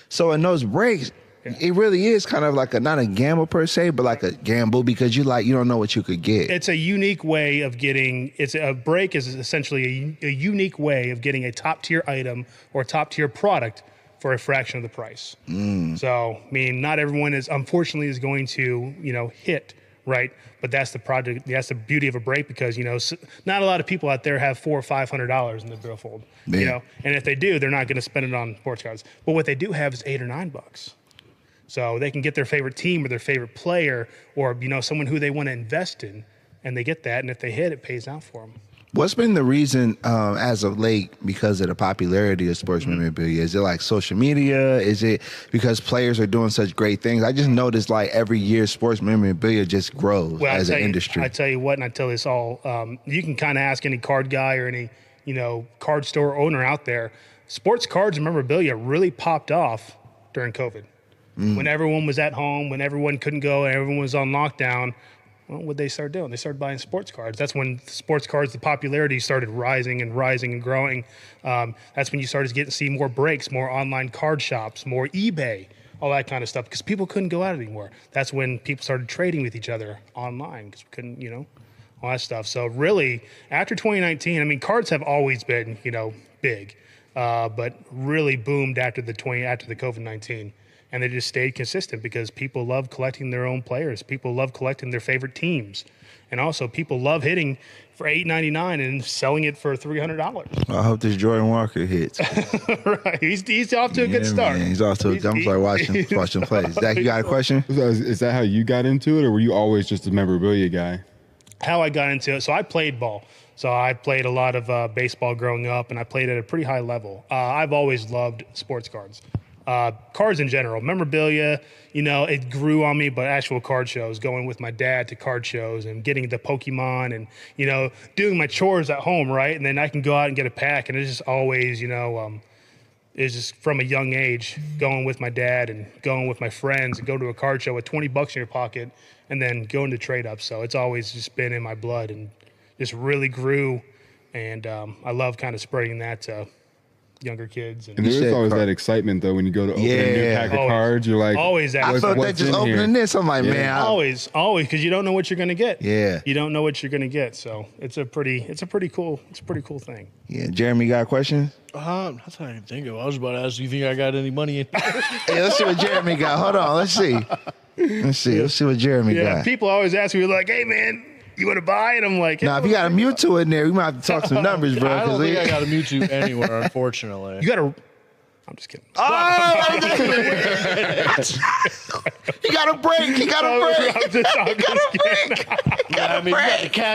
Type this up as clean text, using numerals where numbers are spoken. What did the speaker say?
So in those breaks, it really is kind of like not a gamble per se, but like a gamble because you don't know what you could get. It's a unique way of getting. A break is essentially a unique way of getting a top tier item or top tier product for a fraction of the price. So I mean, not everyone unfortunately is going to hit. Right, but that's the project. That's the beauty of a break because not a lot of people out there have $400 or $500 in the billfold. Man. And if they do, they're not going to spend it on sports cards. But what they do have is $8 or $9. So they can get their favorite team or their favorite player or someone who they want to invest in, and they get that. And if they hit, it pays out for them. What's been the reason as of late because of the popularity of sports memorabilia? Is it like social media? Is it because players are doing such great things? I just noticed like every year sports memorabilia just grows as an industry. I tell you what, and I tell this all, you can kind of ask any card guy or any card store owner out there. Sports cards and memorabilia really popped off during COVID. When everyone was at home, when everyone couldn't go and everyone was on lockdown. Well, what they start doing? They started buying sports cards. That's when sports cards, the popularity started rising and growing. That's when you started getting to see more breaks, more online card shops, more eBay, all that kind of stuff, because people couldn't go out anymore. That's when people started trading with each other online because we couldn't, all that stuff. So really, after 2019, I mean, cards have always been, big, but really boomed after the COVID-19. And they just stayed consistent because people love collecting their own players. People love collecting their favorite teams. And also people love hitting for $8.99 and selling it for $300. I hope this Jordan Walker hits. Right. He's off to a good start. Man, he's off to I'm like watching plays. Zach, you got a question? Is that how you got into it, or were you always just a memorabilia guy? How I got into it. So I played ball. So I played a lot of baseball growing up, and I played at a pretty high level. I've always loved sports cards. Cards in general, memorabilia, it grew on me, but actual card shows, going with my dad to card shows and getting the Pokemon and, doing my chores at home, right? And then I can go out and get a pack. And it's just always, it's just from a young age, going with my dad and going with my friends and go to a card show with $20 in your pocket and then going to trade up. So it's always just been in my blood and just really grew. And I love kind of spreading that to younger kids. And there's always that excitement, though, when you go to open a new pack of cards. You're like, always that. I felt that just opening this. I'm like, man. Always, because you don't know what you're going to get. Yeah. You don't know what you're going to get. So it's a pretty cool thing. Yeah. Jeremy, you got a question? That's what I can think of. I was about to ask, do you think I got any money in? Hey, let's see what Jeremy got. Hold on. Let's see. Let's see what Jeremy got. People always ask me, like, hey, man, you want to buy it? I'm like, if you got a Mewtwo in there, we might have to talk some numbers, bro. I don't think I got a Mewtwo anywhere, unfortunately. You got to... I'm just kidding. Oh, he got a break. He got a break. I'm just kidding. Yeah, I mean, you got the cash.